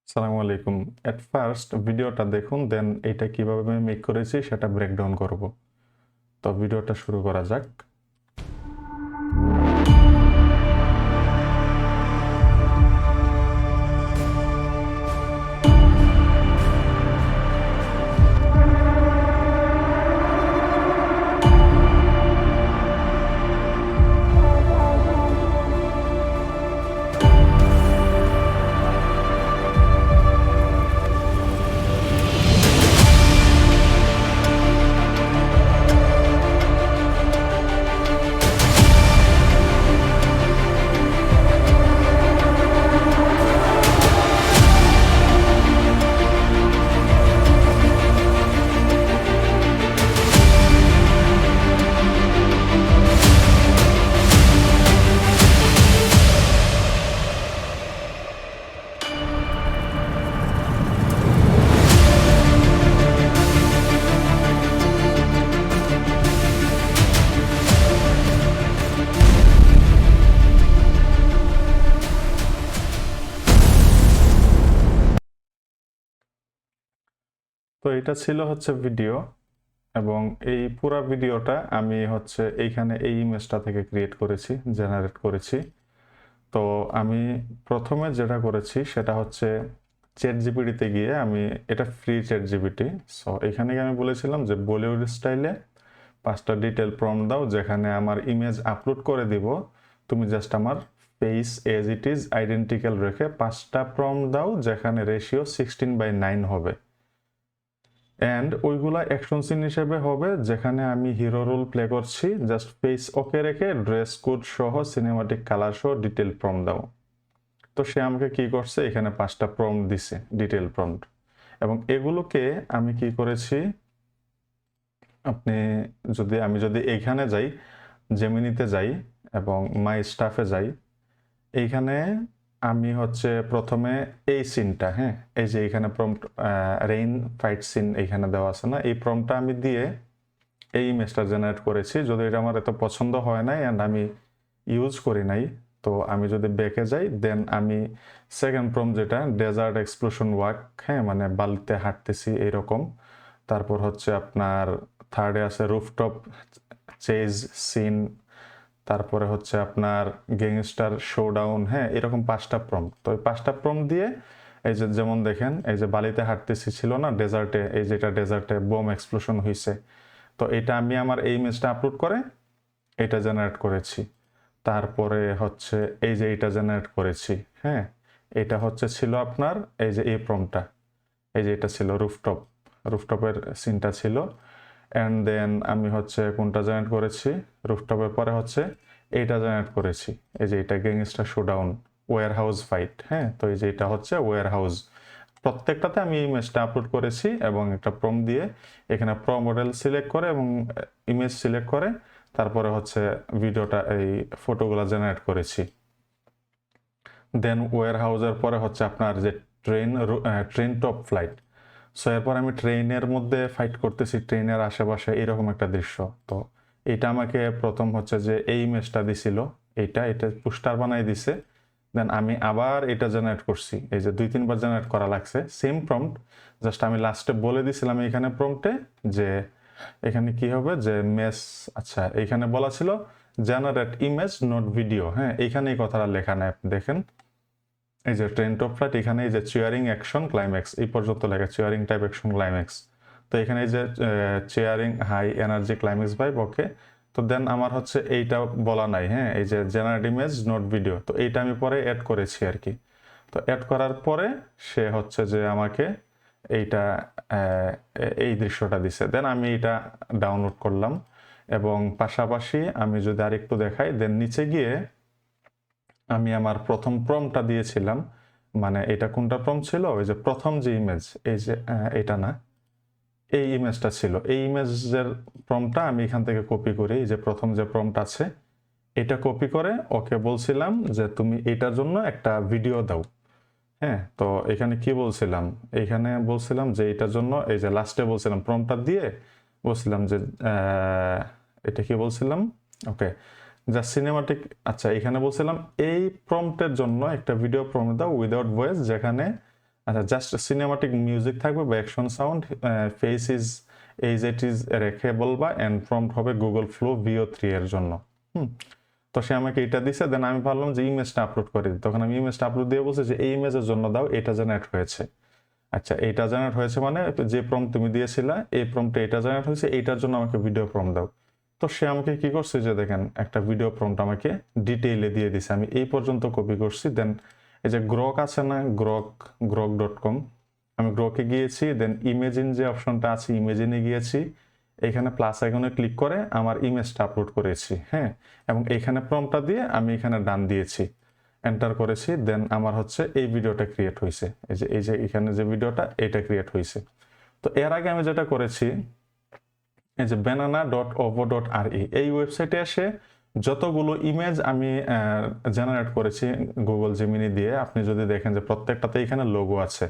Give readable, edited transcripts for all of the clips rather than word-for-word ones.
আসসালামু আলাইকুম। At first ভিডিওটা দেখুন, দেন এটা কিভাবে আমি মেক করেছি সেটা ব্রেকডাউন করব। তো ভিডিওটা শুরু করা যাক। তো এটা ছিল হচ্ছে ভিডিও, এবং এই পুরা ভিডিওটা আমি হচ্ছে এইখানে এই ইমেজটা থেকে ক্রিয়েট করেছি, জেনারেট করেছি। তো আমি প্রথমে যেটা করেছি সেটা হচ্ছে চ্যাট জিপিটিতে গিয়ে আমি, এটা ফ্রি চ্যাট জিপিটি। সো এখানে গিয়ে আমি বলেছিলাম যে বলিউড স্টাইলে 5টা ডিটেল প্রম্পট দাও, যেখানে আমার ইমেজ আপলোড করে দিব। তুমি জাস্ট আমার face as it is identical রেখে 5টা প্রম্পট দাও, যেখানে রেশিও 16:9 হবে। অ্যান্ড ওইগুলা অ্যাকশন সিন হিসেবে হবে, যেখানে আমি হিরো রোল প্লে করছি। জাস্ট ফেস ওকে রেখে ড্রেস কোড সহ সিনেমাটিক কালার সহ ডিটেল প্রম্পট দাও। তো সে আমাকে কি করছে, এখানে 5টা প্রম্পট দিছে, ডিটেল প্রম্পট। এবং এগুলোকে আমি কি করেছি, আমি যদি এইখানে যাই, জেমিনিতে যাই এবং মাই স্টাফে যাই, এইখানে আমি হচ্ছে প্রথমে এই সিনটা, হ্যাঁ, এই যে এইখানে প্রম্পট রেইন ফাইট সিন এইখানে দেওয়া আছে না, এই প্রম্পটটা আমি দিয়ে এই ইমেজটা জেনারেট করেছি। যদি এটা আমার এত পছন্দ হয় নাই অ্যান্ড আমি ইউজ করি নাই, তো আমি যদি ব্যাকে যাই, দেন আমি সেকেন্ড প্রম্পট যেটা ডেজার্ট এক্সপ্লোশন ওয়াক, হ্যাঁ, মানে বালিতে হাঁটতেছি এইরকম। তারপর হচ্ছে আপনার থার্ডে আছে রুফটপ চেজ সিন। তারপরে হচ্ছে আপনার গ্যাংস্টার শোডাউন, হ্যাঁ, এরকম 5টা প্রম্পট। তো এই 5টা প্রম্পট দিয়ে এই যে যেমন দেখেন, এই যে বালিতে হাঁটতেছি ছিল না ডেজার্টে, এই যেটা ডেজার্টে বোম এক্সপ্লোশন হয়েছে। তো এটা আমি আমার এই ইমেজটা আপলোড করে এটা জেনারেট করেছি। তারপরে হচ্ছে এই যে এটা জেনারেট করেছি, হ্যাঁ, এটা হচ্ছে ছিল আপনার এই যে এই প্রম্পটটা, এই যে এটা ছিল রুফটপের সিনটা ছিল। অ্যান্ড দেন আমি হচ্ছে কোনটা জেনারেট করেছি, রুফটপের পরে হচ্ছে এইটা জেনারেট করেছি, এই যে এটা gangster showdown warehouse fight, হ্যাঁ। তো এই যে এটা হচ্ছে ওয়্যার হাউস। প্রত্যেকটাতে আমি ইমেজটা আপলোড করেছি এবং একটা প্রম্পট দিয়ে এখানে প্রো মডেল সিলেক্ট করে এবং ইমেজ সিলেক্ট করে তারপরে হচ্ছে ভিডিওটা, এই ফটোগুলো জেনারেট করেছি। দেন ওয়্যার হাউসের পরে হচ্ছে আপনার যে ট্রেন টপ ফ্লাইট। সো এরপর আমি ট্রেনের মধ্যে ফাইট করতেছি, ট্রেনের আশেপাশে এরকম একটা দৃশ্য। তো এটা আমাকে প্রথম হচ্ছে যে এই ইমেজটা দিছিল, এটা পোস্টার বানাই দিছে। দেন আমি আবার এটা জেনারেট করছি, এই যে 2-3 বার জেনারেট করা লাগছে সেম প্রম্পট। জাস্ট আমি লাস্টে বলে দিছিলাম এখানে প্রম্পটে যে এখানে কি হবে, যে মেস, আচ্ছা এখানে বলা ছিল জেনারেট ইমেজ নট ভিডিও, হ্যাঁ, এইখানে এই কথাটা লেখা নেই, দেখেন এই যে ট্রেন টপ ফ্লাইট, এখানে এই যে চেয়ারিং অ্যাকশন ক্লাইম্যাক্স এই পর্যন্ত লেখা, চেয়ারিং টাইপ অ্যাকশন ক্লাইম্যাক্স। তো এখানে এই যে chairing high energy climax vibe, okay. তো দেন আমার হচ্ছে এইটা বলা নাই, হ্যাঁ, এই যে জেনারেট ইমেজ নোট ভিডিও, তো এইটা আমি পরে অ্যাড করেছি আর কি। তো অ্যাড করার পরে সে হচ্ছে যে আমাকে এইটা এই দৃশ্যটা দিছে। দেন আমি এটা ডাউনলোড করলাম এবং পাশাপাশি আমি যদি আরেকটু দেখাই, দেন নিচে গিয়ে আমি আমার প্রথম প্রম্পটটা দিয়েছিলাম। মানে এটা কোনটা প্রম্পট ছিল, ওই যে প্রথম যে ইমেজ, এই যে এটা না, এই ইমেজটা ছিল, এই ইমেজের প্রম্পটটা আমি এখান থেকে কপি করি, এই যে প্রথম যে প্রম্পট আছে এটা কপি করে ওকে বলছিলাম যে তুমি এটার জন্য একটা ভিডিও দাও, হ্যাঁ। তো এখানে কি বলছিলাম, এখানে বলছিলাম যে এটার জন্য এই যে লাস্টে বলছিলাম প্রম্পটটা দিয়ে বলছিলাম যে এটা কি বলছিলাম, ওকে, যা সিনেমাটিক, আচ্ছা এখানে বলছিলাম এই প্রম্পটের জন্য একটা ভিডিও প্রম্পট দাও উইদাউট ভয়েস, যেখানে আচ্ছা, জাস্ট সিনেমাটিক মিউজিক থাকবে বা action sound, face is age it is রেখে বলবা, অ্যান্ড প্রম্পট হবে গুগল ফ্লো VO3 এর জন্য। তো সে আমাকে এটা দিছে, দেন আমি ভাবলাম যে ইমেজটা আপলোড করে দিই। তখন আমি ইমেজটা আপলোড দিয়ে বলছি যে এই ইমেজের জন্য দাও, এটা জেনারেট হয়েছে। আচ্ছা, এইটা জেনারেট হয়েছে মানে যে প্রম্পট তুমি দিয়েছিলা এই প্রম্পটে এটা জেনারেট হয়েছে, এইটার জন্য আমাকে ভিডিও প্রম্পট দাও। তো সে আমাকে কি করছে যে দেখেন একটা ভিডিও প্রম্পট আমাকে ডিটেইলে দিয়ে দিছে। আমি এই পর্যন্ত কপি করছি, দেন এই যে গ্রক আছে না, grok.com, আমি গ্রকে গিয়েছি, দেন ইমেজিন যে অপশনটা আছে ইমেজিনে গিয়েছি, এখানে প্লাস আইকনে ক্লিক করে আমার ইমেজটা আপলোড করেছি, হ্যাঁ, এবং এইখানে প্রম্পটটা দিয়ে আমি এখানে ডান দিয়েছি, এন্টার করেছি, দেন আমার হচ্ছে এই ভিডিওটা ক্রিয়েট হয়েছে। এই যে এখানে যে ভিডিওটা এটা ক্রিয়েট হয়েছে। তো এর আগে আমি যেটা করেছি, এই যে banana.ovo.re এই ওয়েবসাইটে এসে যতগুলো ইমেজ আমি জেনারেট করেছি গুগল জেমিনি দিয়ে, আপনি যদি দেখেন যে প্রত্যেকটাতে এখানে লোগো আছে।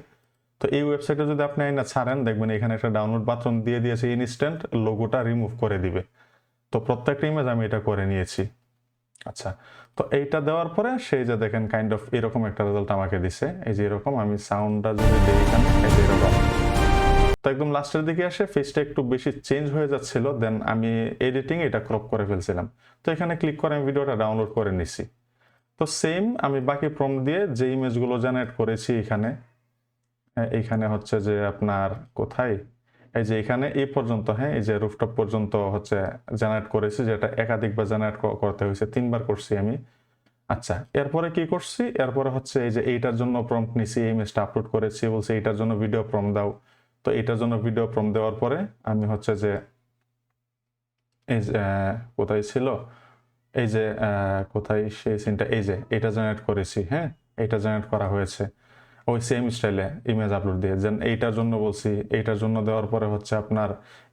তো এই ওয়েবসাইটে যদি আপনি আইনা ছাড়েন, দেখবেন এখানে একটা ডাউনলোড বাটন দিয়ে দিয়েছে, ইনস্ট্যান্ট লোগোটা রিমুভ করে দিবে। তো প্রত্যেকটা ইমেজ আমি এটা করে নিয়েছি। আচ্ছা, তো এইটা দেওয়ার পরে সেই যে দেখেন কাইন্ড অফ এরকম একটা রেজাল্ট আমাকে দিছে। এই যে এরকম, আমি সাউন্ডটা যদি দিই এখানে, এই যে এরকম। তো একদম লাস্টের দিকে আসে ফেসটা একটু বেশি চেঞ্জ হয়ে যাচ্ছিল, দেন আমি এডিটিং এটা ক্রপ করে ফেলছিলাম। তো এখানে ক্লিক করে আমি ভিডিওটা ডাউনলোড করে নিছি। তো সেম আমি বাকি প্রম্পট দিয়ে যে ইমেজগুলো জেনারেট করেছি এইখানে হচ্ছে যে আপনার কোথায়, এই যে এখানে এই পর্যন্ত, হ্যাঁ, এই যে রুফটপ পর্যন্ত হচ্ছে জেনারেট করেছি, যেটা একাধিকবার জেনারেট করতে হয়েছে, 3বার করছি আমি। আচ্ছা, এরপরে কি করছি, এরপরে হচ্ছে এই যে এইটার জন্য প্রম্পট নিছি, এই ইমেজটা আপলোড করেছি, বলছি এইটার জন্য ভিডিও প্রম্পট দাও। তো এইটার জন্য ভিডিও প্রম্পট দেওয়ার পরে আমি হচ্ছে যে এই যে কোথায় ছিল, এই যে কোথায় সেই সিনটা, এই যে এটা জেনারেট করেছি, হ্যাঁ, এটা জেনারেট করা হয়েছে ওই সেম স্টাইলে ইমেজ আপলোড দিয়ে। যেন এইটার জন্য বলছি, এইটার জন্য দেওয়ার পরে হচ্ছে আপনার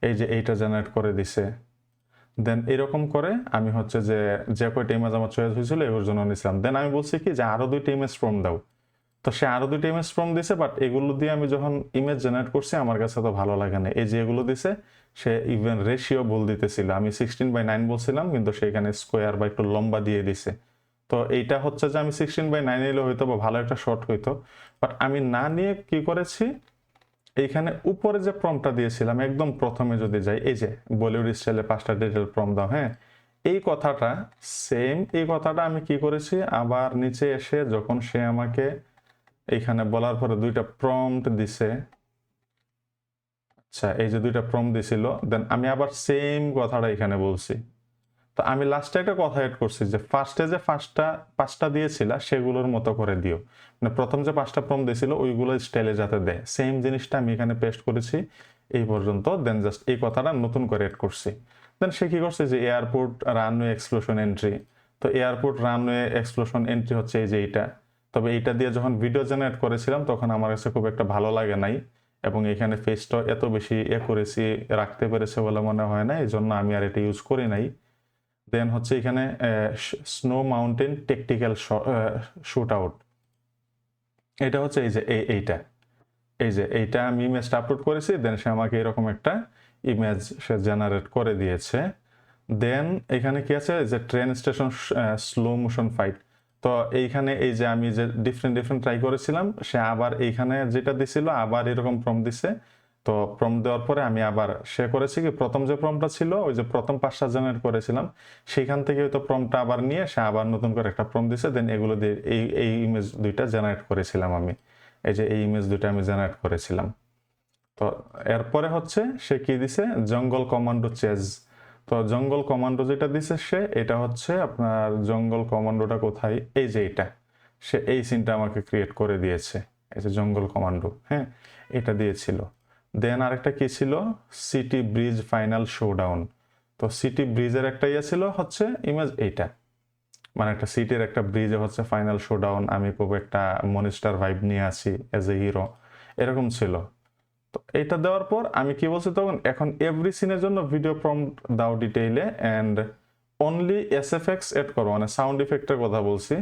এই যে এইটা জেনারেট করে দিছে। দেন এরকম করে আমি হচ্ছে যে কয়টা ইমেজ আমার চয়েস হয়েছিল এগুলোর জন্য নিছিলাম। দেন আমি বলছি কি যে আরো 2টা ইমেজ প্রম্পট দাও। তো সে আরো 2টা ইমেজ প্রম্পট দিছে, বাট এগুলো দিয়ে আমি যখন ইমেজ জেনারেট করছি আমার কাছে তো ভালো লাগে না। এই যে এগুলো দিছে, সে ইভেন রেশিও ভুল দিতেছিল। আমি 16:9 বলছিলাম, কিন্তু সেখানে স্কোয়ার বা একটু লম্বা দিয়ে দিছে। তো এইটা হচ্ছে যে আমি 16:9 এলে হয়তো বা ভালো একটা শর্ট হইতো, বাট আমি না নিয়ে কি করেছি, এইখানে উপরে যে প্রম্পটটা দিয়েছিলাম একদম প্রথমে যদি যাই, এই যে বলিউড স্টাইলে 5টা ডিটেল প্রম্পট দাও, হ্যাঁ, এই কথাটা সেম, এই কথাটা আমি কি করেছি, আবার নিচে এসে যখন সে আমাকে এইখানে বলার পরে 2টা প্রম্পট দিছে, আচ্ছা, এই যে 2টা প্রম্পট দিছিল, দেন আমি আবার সেম কথাটা এখানে বলছি। তো আমি লাস্টে একটা কথা এড করছি যে ফার্স্টে যে 5টা দিয়েছিল সেগুলোর মতো করে দিও, মানে প্রথম যে 5টা প্রম্পট দিয়েছিল ওইগুলো স্টাইলে যাতে দেয়, সেম জিনিসটা আমি এখানে পেস্ট করেছি এই পর্যন্ত। দেন জাস্ট এই কথাটা নতুন করে এড করছি। দেন সে কি করছে যে এয়ারপোর্ট রানওয়ে এক্সপ্লোশন এন্ট্রি, তো এয়ারপোর্ট রানওয়ে এক্সপ্লোশন এন্ট্রি হচ্ছে এই যে এইটা। তবে এইটা দিয়ে যখন ভিডিও জেনারেট করেছিলাম তখন আমার কাছে খুব একটা ভালো লাগে নাই, এবং এখানে ফেসটা এত বেশি করেছি রাখতে পেরেছে বলে মনে হয় না, এই জন্য আমি আর এটা ইউজ করি নাই। দেন হচ্ছে এখানে snow mountain tactical shoot out, এটা হচ্ছে এই যে এইটা, এই যে এইটা আমি ইমেজটা আপলোড করেছি, দেন সে আমাকে এরকম একটা ইমেজ সে জেনারেট করে দিয়েছে। দেন এখানে কি আছে যে train station slow motion fight, তো এইখানে এই যে আমি যে ডিফারেন্ট ট্রাই করেছিলাম, সে আবার এইখানে যেটা দিছিল আবার এরকম প্রম্পট দিছে। তো প্রম্পট দেওয়ার পরে আমি আবার সে করেছি কি, প্রথম যে প্রম্পটটা ছিল ওই যে প্রথম 5টা জেনারেট করেছিলাম সেইখান থেকে হয়তো প্রম্পটটা আবার নিয়ে সে আবার নতুন করে একটা প্রম্পট দিছে, দেন এগুলো দিয়ে এই ইমেজ 2টা জেনারেট করেছিলাম আমি। এই যে এই ইমেজ 2টা আমি জেনারেট করেছিলাম। তো এরপরে হচ্ছে সে কি দিছে, জঙ্গল কমান্ডো চেজ। তো জঙ্গল কমান্ডো যেটা দিছে সে, এটা হচ্ছে আপনার জঙ্গল কমান্ডোটা কোথায়, এই যে এটা, সে এই সিনটা আমাকে ক্রিয়েট করে দিয়েছে, এই যে জঙ্গল কমান্ডো, হ্যাঁ, এটা দিয়েছিল। দেন আরেকটা কি ছিল, সিটি ব্রিজ ফাইনাল শোডাউন। তো সিটি ব্রিজের একটা ইয়ে ছিল হচ্ছে ইমেজ এইটা, মানে একটা সিটির একটা ব্রিজে হচ্ছে ফাইনাল শোডাউন, আমি খুব একটা মনিস্টার ভাইব নিয়ে আছি এজ এ হিরো, এরকম ছিল। তো এটা দেওয়ার পর আমি কি বলছি তখন, এখন এভরি সিনের জন্য ভিডিও প্রম্পট দাও ডিটেইলে, অ্যান্ড অনলি এসএফএক্স এড করো, মানে সাউন্ড ইফেক্টের কথা বলছি,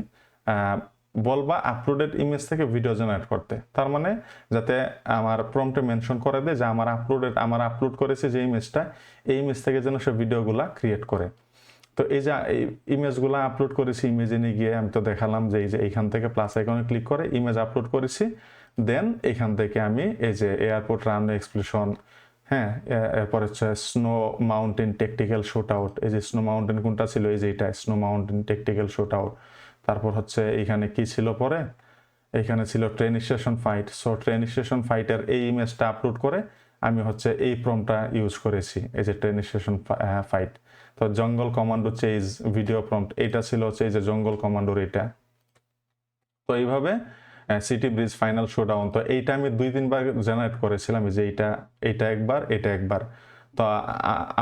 বলবা আপলোডেড ইমেজ থেকে ভিডিও জেনারেট করতে। তার মানে যাতে আমার প্রম্পটে মেনশন করে দেয় যে আমার আপলোড করেছে যে ইমেজটা, এই ইমেজ থেকে যেন সে ভিডিওগুলা ক্রিয়েট করে। তো এই যে এই ইমেজগুলো আপলোড করেছি, ইমেজে নিয়ে গিয়ে আমি তো দেখালাম যে এই যে এইখান থেকে প্লাস আইকনে ক্লিক করে ইমেজ আপলোড করেছি, দেন এখান থেকে আমি এই যে এয়ারপোর্ট রানওয়ে এক্সপ্লোশন, হ্যাঁ, এরপর হচ্ছে snow mountain tactical shoot out, এই যে স্নো মাউন্টেন কোনটা ছিল, এই যে এটা snow mountain tactical shoot out. তারপর হচ্ছে এখানে কি ছিল পরে, এখানে ছিল train station fight. So train station ফাইটের এই ইমেজটা আপলোড করে আমি হচ্ছে এই প্রম্পটটা ইউজ করেছি, এই যে ট্রেন স্টেশন ফাইট। তো জঙ্গল কমান্ডো চেজ ভিডিও প্রম্পট, এটা ছিল হচ্ছে এই যে জঙ্গল কমান্ডোর এটা। তো এইভাবে সিটি ব্রিজ ফাইনাল শোডাউন, তো এইটা আমি 2-3 বার জেনারেট করেছিলাম, যে এইটা একবার, এটা একবার। তো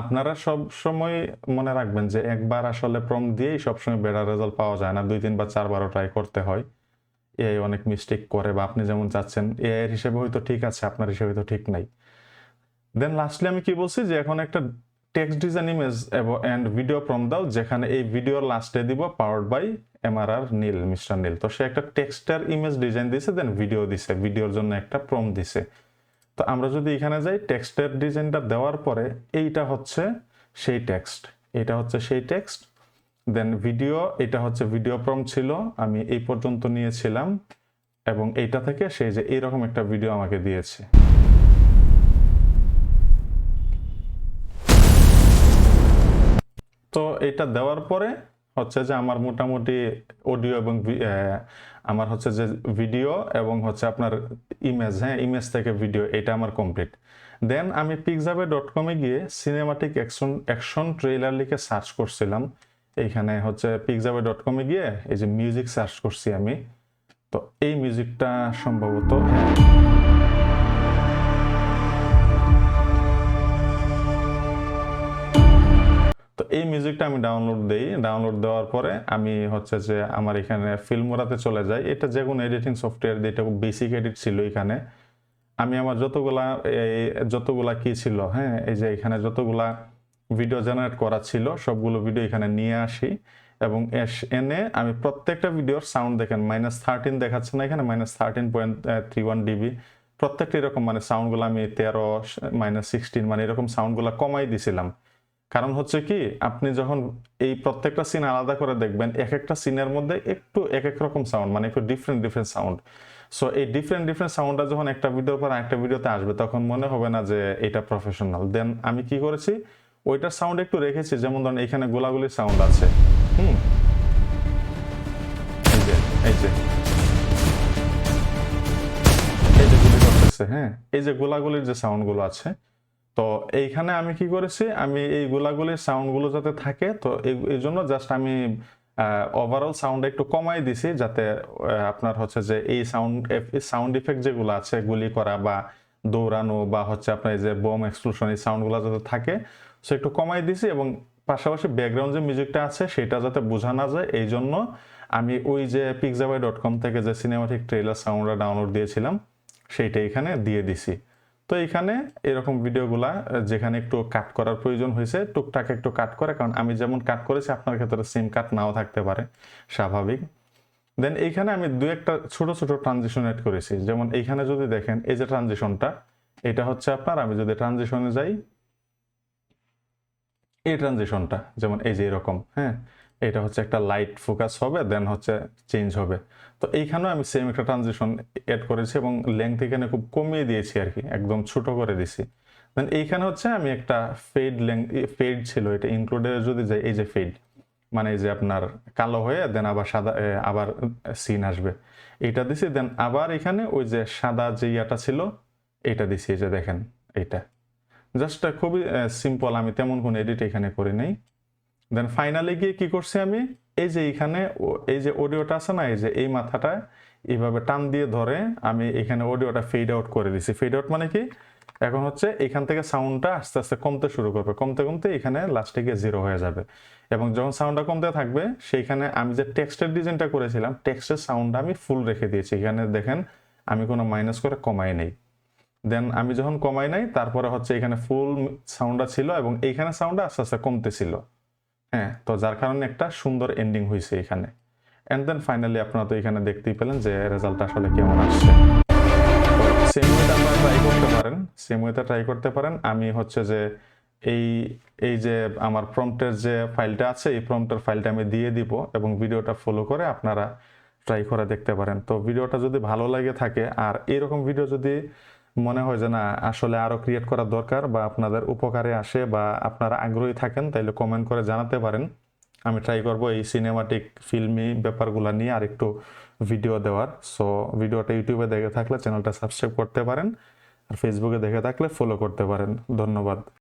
আপনারা সব সময় মনে রাখবেন যে একবার আসলে প্রম্পট দিয়েই সবসময় বেটার রেজাল্ট পাওয়া যায় না, 2-3 বার 4বারও ট্রাই করতে হয়। এআই অনেক মিস্টেক করে, বা আপনি যেমন চাচ্ছেন এআই এর হিসেবে হয়তো ঠিক আছে, আপনার হিসেবে তো ঠিক নাই। দেন লাস্টলি আমি কি বলছি যে এখন একটা text design image and video prompt দাও, যেখানে এই ভিডিওর লাস্টে দিব powered by MRR Neel, mister Neel. তো সে একটা টেক্সটের ইমেজ ডিজাইন দিছে, দেন ভিডিও দিছে, ভিডিওর জন্য একটা প্রম্পট দিছে। তো আমরা যদি এখানে যাই, টেক্সটের ডিজাইনটা দেওয়ার পরে এইটা হচ্ছে সেই টেক্সট, এটা হচ্ছে সেই টেক্সট। দেন ভিডিও, এটা হচ্ছে ভিডিও প্রম্পট ছিল, আমি এই পর্যন্ত নিয়েছিলাম, এবং এইটা থেকে সেই যে এইরকম একটা ভিডিও আমাকে দিয়েছে। তো এটা দেওয়ার পরে হচ্ছে যে আমার মোটামুটি অডিও এবং আমার হচ্ছে যে ভিডিও এবং হচ্ছে আপনার ইমেজ, হ্যাঁ, ইমেজ থেকে ভিডিও, এটা আমার কমপ্লিট। দেন আমি pixabay.com-এ গিয়ে সিনেমাটিক অ্যাকশন ট্রেলার লিখে সার্চ করছিলাম। এইখানে হচ্ছে pixabay.com-এ গিয়ে এই যে মিউজিক সার্চ করছি আমি। তো এই মিউজিকটা সম্ভবত, হ্যাঁ, তো এই মিউজিকটা আমি ডাউনলোড দেই। ডাউনলোড দেওয়ার পরে আমি হচ্ছে যে আমার এখানে ফিল্মোরাতে চলে যাই। এটা যে কোনো এডিটিং সফটওয়্যার দিয়ে, এটা বেসিক এডিট ছিল এখানে। আমি আমার যতগুলা কি ছিল, হ্যাঁ, এই যে এখানে যতগুলা ভিডিও জেনারেট করা ছিল সবগুলো ভিডিও এখানে নিয়ে আসি, এবং এনে আমি প্রত্যেকটা ভিডিওর সাউন্ড দেখেন -13 দেখাচ্ছে না এখানে, -13.31 ডিবি। প্রত্যেকটা এরকম মানে সাউন্ডগুলো আমি 13, -16 মানে এরকম সাউন্ডগুলো কমাই দিছিলাম। কারণ হচ্ছে কি, আপনি যখন এই প্রত্যেকটা সিন আলাদা করে দেখবেন, এক একটা সিনের মধ্যে একটু এক এক রকম সাউন্ড, মানে একটু ডিফারেন্ট সাউন্ড। সো এই ডিফারেন্ট সাউন্ডটা যখন একটা ভিডিওর পর আরেকটা ভিডিওতে আসবে, তখন মনে হবে না যে এটা প্রফেশনাল। দেন আমি কি করেছি, ওইটার সাউন্ড একটু রেখেছি, যেমন ধরেন এখানে গোলাগুলির সাউন্ড আছে, এই যে এই যে এই যে গুলি করতেছে, হ্যাঁ, এই যে গোলাগুলির যে সাউন্ডগুলো আছে, তো এইখানে আমি কি করেছি, আমি এই গোলাগুলির সাউন্ডগুলো যাতে থাকে, তো এই জন্য জাস্ট আমি ওভারঅল সাউন্ড একটু কমাই দিছি, যাতে আপনার হচ্ছে যে এই সাউন্ড ইফেক্ট যেগুলো আছে, গুলি করা বা দৌড়ানো বা হচ্ছে আপনার এই যে বোম এক্সপ্লোশন, এই সাউন্ডগুলো যাতে থাকে, সো একটু কমাই দিছি। এবং পাশাপাশি ব্যাকগ্রাউন্ড যে মিউজিকটা আছে সেটা যাতে বোঝা না যায়, এই জন্য আমি ওই যে pixabay.com থেকে যে সিনেমাটিক ট্রেলার সাউন্ডটা ডাউনলোড দিয়েছিলাম সেইটা এখানে দিয়ে দিছি। তো এখানে এরকম ভিডিওগুলা যেখানে একটু কাট করার প্রয়োজন হয়েছে, টুকটাক একটু কাট করে, কারণ আমি যেমন কাট করেছি আপনার ক্ষেত্রে সেম কাট নাও থাকতে পারে, স্বাভাবিক। দেন এইখানে আমি দু একটা ছোট ছোট ট্রানজিশন এড করেছি, যেমন এইখানে যদি দেখেন এই যে ট্রানজিশনটা, এটা হচ্ছে আপনার, আমি যদি ট্রানজিশনে যাই, এই ট্রানজিশনটা যেমন এই যে এরকম, হ্যাঁ, এটা হচ্ছে একটা লাইট ফোকাস হবে, দেন হচ্ছে চেঞ্জ হবে। তো এইখানেও আমি সেম একটা ট্রানজিশন এড করেছি, এবং লেংথ এখানে খুব কমিয়ে দিয়েছি আর কি, একদম ছোট করে দিছি। দেন এইখানে হচ্ছে আমি একটা ফেড ছিল, এটা ইনক্লুডে যদি যাই, এই যে ফেড মানে এই যে আপনার কালো হয়ে দেন আবার সাদা, আবার সিন আসবে, এইটা দিছি। দেন আবার এখানে ওই যে সাদা যে ইয়াটা ছিল এইটা দিছি, এই যে দেখেন এইটা। জাস্ট খুবই সিম্পল, আমি তেমন কোনো এডিট এখানে করি নাই। দেন ফাইনালি গিয়ে কি করছি আমি, এই যে এইখানে এই যে অডিওটা আছে না, এই যে এই মাথাটা এইভাবে টান দিয়ে ধরে আমি এখানে অডিওটা ফেড আউট করে দিছি। ফেড আউট মানে কি, এখন হচ্ছে এখান থেকে সাউন্ডটা আস্তে আস্তে কমতে শুরু করবে, কমতে কমতে এখানে লাস্টে গিয়ে 0 হয়ে যাবে। এবং যখন সাউন্ডটা কমতে থাকবে, সেইখানে আমি যে টেক্সটের ডিজাইনটা করেছিলাম, টেক্সটের সাউন্ডটা আমি ফুল রেখে দিয়েছি। এখানে দেখেন আমি কোনো মাইনাস করে কমাই নেই। দেন আমি যখন কমাই নাই, তারপরে হচ্ছে এখানে ফুল সাউন্ডটা ছিল, এবং এইখানে সাউন্ডটা আস্তে আস্তে কমতেছিল, হ্যাঁ। তো যার কারণে একটা সুন্দর এন্ডিং হয়েছে এখানে। এন্ড দেন ফাইনালি আপনারা তো এখানে দেখতেই পেলেন যে রেজাল্ট আসলে কেমন আসছে। সেম ওয়েতে আপনারা ট্রাই করতে পারেন, সেম ওয়েতে ট্রাই করতে পারেন। আমি হচ্ছে যে এই এই যে আমার প্রম্পটের যে ফাইলটা আছে, এই প্রম্পটের ফাইলটা আমি দিয়ে দিব, এবং ভিডিওটা ফলো করে আপনারা ট্রাই করে দেখতে পারেন। তো ভিডিওটা যদি ভালো লাগে থাকে আর এরকম ভিডিও যদি মনে হয় যে না আসলে আরও ক্রিয়েট করা দরকার বা আপনাদের উপকারে আসে বা আপনারা আগ্রহী থাকেন, তাইলে কমেন্ট করে জানাতে পারেন। আমি ট্রাই করব এই সিনেমাটিক ফিল্মি ব্যাপারগুলো নিয়ে আর একটু ভিডিও দেওয়ার। সো ভিডিওটা ইউটিউবে দেখে থাকলে চ্যানেলটা সাবস্ক্রাইব করতে পারেন, আর ফেসবুকে দেখে থাকলে ফলো করতে পারেন। ধন্যবাদ।